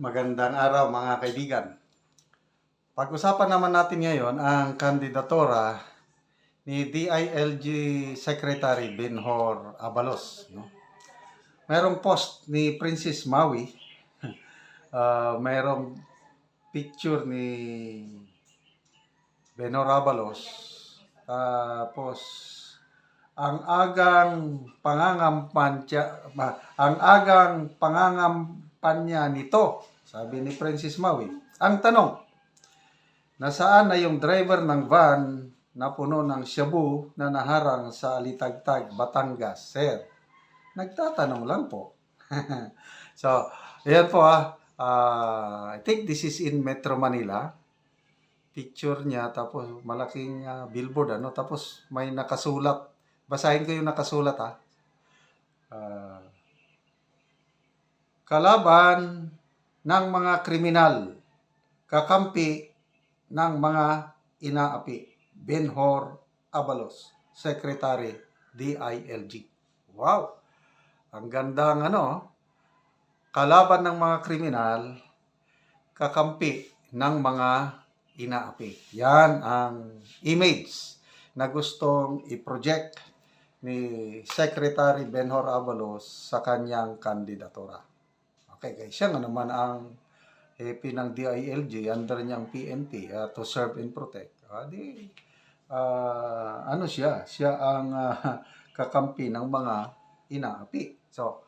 Magandang araw mga kaibigan. Pag-usapan naman natin ngayon ang kandidatura ni DILG Secretary Benhur Abalos. No? Merong post ni Princess Maui, merong picture ni Benhur Abalos, tapos ang agang pangangampanya nito, sabi ni Princess Maui. Ang tanong, nasaan na yung driver ng van na puno ng shabu na naharang sa Alitagtag, Batangas, sir? Nagtatanong lang po. So, ayan po I think this is in Metro Manila. Picture niya, tapos malaking billboard, tapos may nakasulat. Basahin ko yung nakasulat, kalaban ng mga kriminal, kakampi ng mga inaapi. Benhur Abalos, Secretary DILG. Wow! Ang gandang kalaban ng mga kriminal, kakampi ng mga inaapi. Yan ang image na gustong i-project ni Secretary Benhur Abalos sa kanyang kandidatura. Okay, guys, siya nga naman ang hepe ng DILG, under niyang PNP, to serve and protect. Siya ang kakampi ng mga inaapi. So,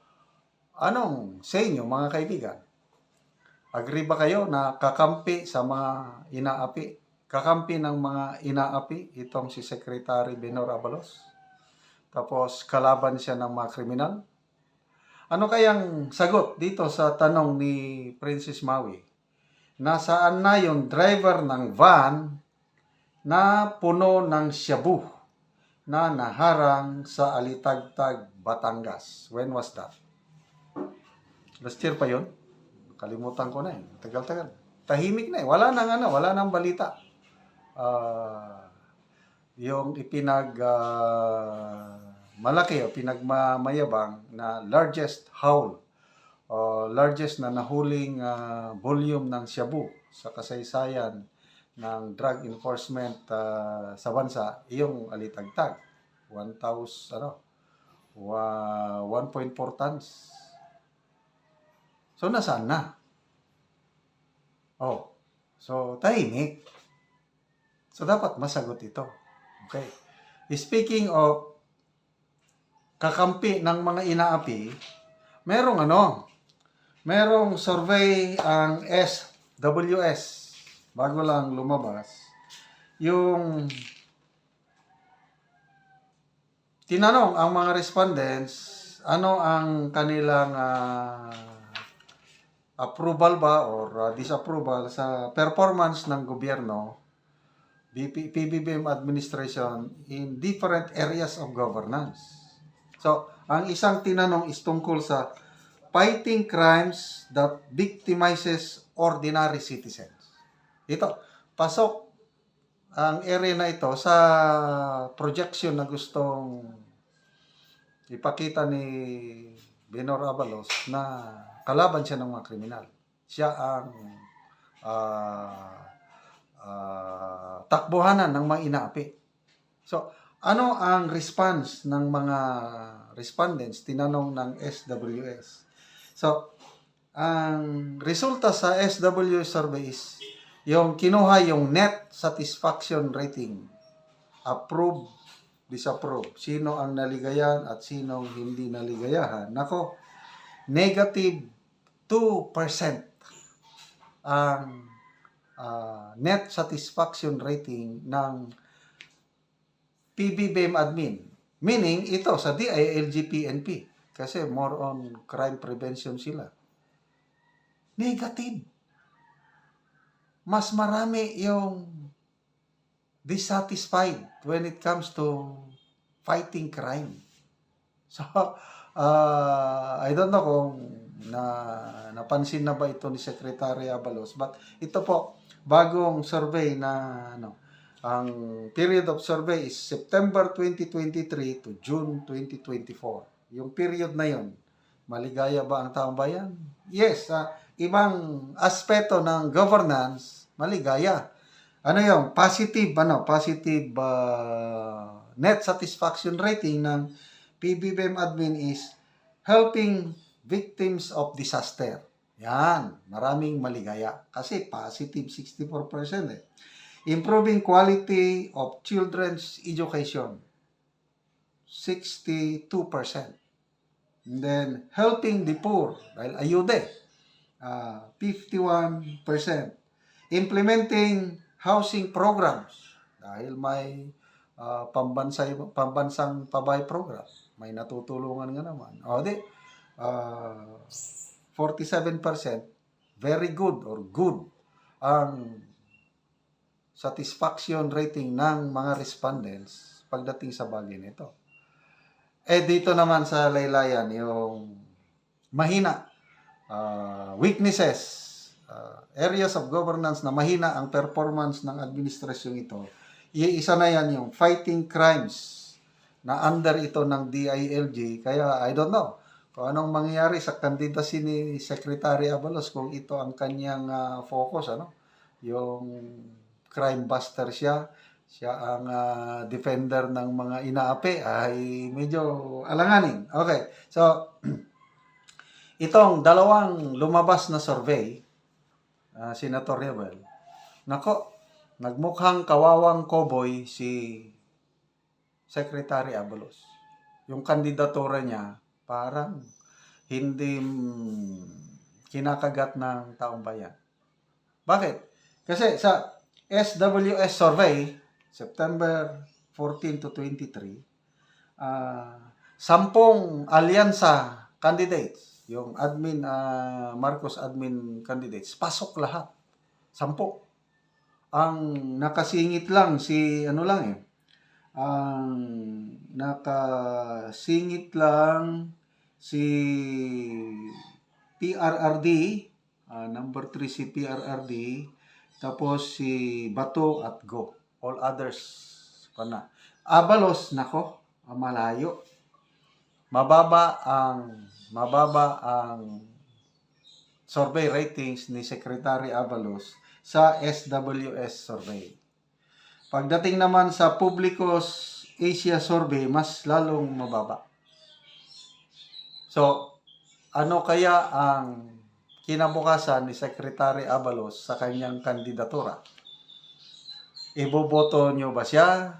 anong sa inyo mga kaibigan? Agree ba kayo na kakampi sa mga inaapi? Kakampi ng mga inaapi itong si Secretary Benhur Abalos? Tapos kalaban siya ng mga kriminal? Ano kayang sagot dito sa tanong ni Princess Maui? Nasaan na yung driver ng van na puno ng shabu na naharang sa Alitagtag, Batangas? When was that? Last year pa yun? Kalimutan ko na Tagal-tagal. Tahimik na Wala nang balita. Yung pinagmamayabang na largest na nahuling volume ng shabu sa kasaysayan ng drug enforcement sa bansa, yung Alitagtag. 1.4 tons. So, nasaan na? So, tahimik. So, dapat masagot ito. Okay. Speaking of kakampi ng mga inaapi, merong survey ang SWS, bago lang lumabas, yung tinanong ang mga respondents, ano ang kanilang approval ba or disapproval sa performance ng gobyerno, PBBM administration in different areas of governance. So, ang isang tinanong is tungkol sa fighting crimes that victimizes ordinary citizens. Ito, pasok ang area na ito sa projection na gustong ipakita ni Benhur Abalos na kalaban siya ng mga kriminal. Siya ang takbuhanan ng mga inaapi. So, ano ang response ng mga respondents? Tinanong ng SWS. So, ang resulta sa SWS survey is yung kinuha yung net satisfaction rating. Approve, disapprove. Sino ang naligayahan at sino hindi naligayahan. Nako, negative 2% ang net satisfaction rating ng PBBM admin. Meaning, ito sa DILG PNP. Kasi more on crime prevention sila. Negative. Mas marami yung dissatisfied when it comes to fighting crime. So, I don't know kung napansin na ba ito ni Secretary Abalos, but ito po, bagong survey na ang period of survey is September 2023 to June 2024. Yung period na yon, maligaya ba ang taong bayan? Yes, ibang aspeto ng governance, maligaya. Ano yung positive net satisfaction rating ng PBBM admin is helping victims of disaster. Yan, maraming maligaya. Kasi positive 64% eh. Improving quality of children's education, 62%. And then, helping the poor, dahil ayude, 51%. Implementing housing programs, dahil may pambansang pabay program, may natutulungan nga naman. O di, 47%, very good or good ang satisfaction rating ng mga respondents pagdating sa bagay nito. Dito naman sa laylayan, yung mahina, weaknesses, areas of governance na mahina ang performance ng administrasyon ito. Isa na yan yung fighting crimes na under ito ng DILG. Kaya I don't know kung anong mangyayari sa candidacy ni Secretary Abalos kung ito ang kanyang focus, yung crime buster siya ang defender ng mga inaapi, ay medyo alanganin. Okay, so itong dalawang lumabas na survey, Senator Rebel, nagmukhang kawawang koboy si Secretary Abalos. Yung kandidatura niya parang hindi kinakagat ng taong bayan. Bakit? Kasi sa SWS survey, September 14 to 23, 10 alyansa candidates, yung Marcos admin candidates, pasok lahat. 10. Ang nakasingit lang si PRRD, number 3 si PRRD, tapos si Bato at Go. All others na. Abalos, malayo. Mababa ang survey ratings ni Secretary Abalos sa SWS survey. Pagdating naman sa Publicos Asia survey, mas lalong mababa. So, ano kaya ang kinabukasan ni Secretary Abalos sa kanyang kandidatura? Iboboto nyo ba siya?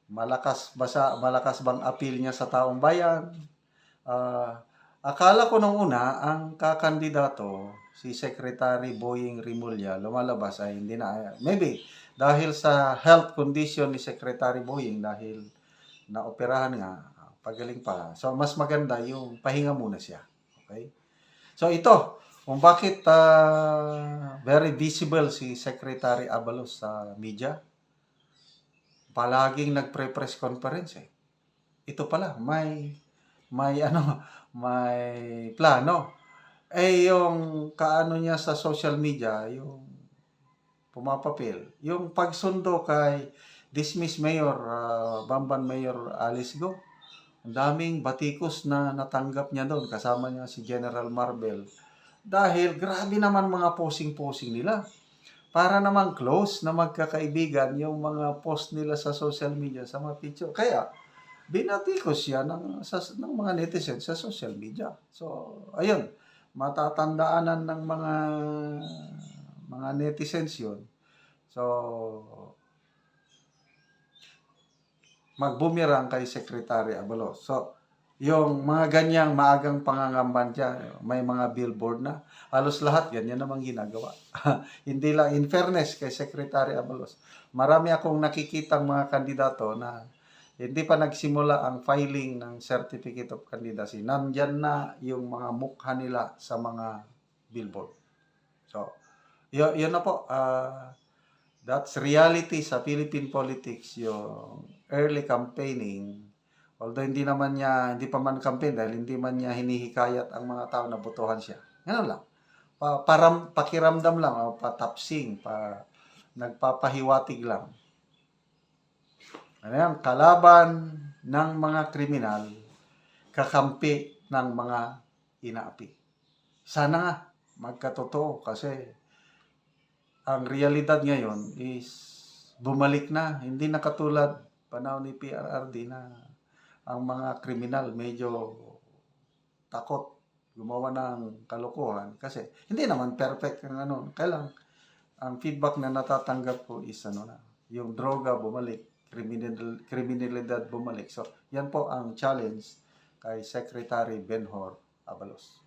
Malakas bang appeal niya sa taong bayan? Akala ko nung una, ang kakandidato, si Secretary Boying Rimulya, lumalabas ay hindi na. Maybe, dahil sa health condition ni Secretary Boying, dahil naoperahan nga, pagaling pa. So, mas maganda yung pahinga muna siya. Okay? So, ito, kung bakit very visible si Secretary Abalos sa media, palaging nagpre-press conference eh. Ito pala, may plano. Yung kaano niya sa social media, yung pumapapil, yung pagsundo kay dismiss Mayor, Bamban Mayor Alice Go. Ang daming batikos na natanggap niya doon, kasama niya si General Marbel. Dahil grabe naman mga posing-posing nila. Para naman close na magkakaibigan yung mga post nila sa social media, sa mga picture. Kaya, binatikos siya ng mga netizens sa social media. So, ayun, matatandaanan ng mga netizens yun. So, magbumirang kay Secretary Abalos. So, yung mga ganyang maagang pangangamban dyan, may mga billboard na, halos lahat ganyan namang ginagawa. Hindi lang, in fairness kay Secretary Abalos, marami akong nakikitang mga kandidato na hindi pa nagsimula ang filing ng Certificate of Candidacy. Nandyan na yung mga mukha nila sa mga billboard. So, yun na po. That's reality sa Philippine politics, yung early campaigning. Although hindi pa man campaign dahil hindi man niya hinihikayat ang mga tao na botohan siya. Ganun lang. Pakiramdam lang, patapsing, nagpapahiwatig lang. Ano yan? Kalaban ng mga kriminal, kakampi ng mga inaapi. sana nga magkatotoo kasi ang realidad ngayon is bumalik na. Hindi na katulad panahon ni PRRD na ang mga kriminal medyo takot gumawa ng kalokohan kasi hindi naman perfect ang ano. Kailang ang feedback na natatanggap ko is ano na, yung droga bumalik, kriminalidad bumalik. So, yan po ang challenge kay Secretary Benhur Abalos.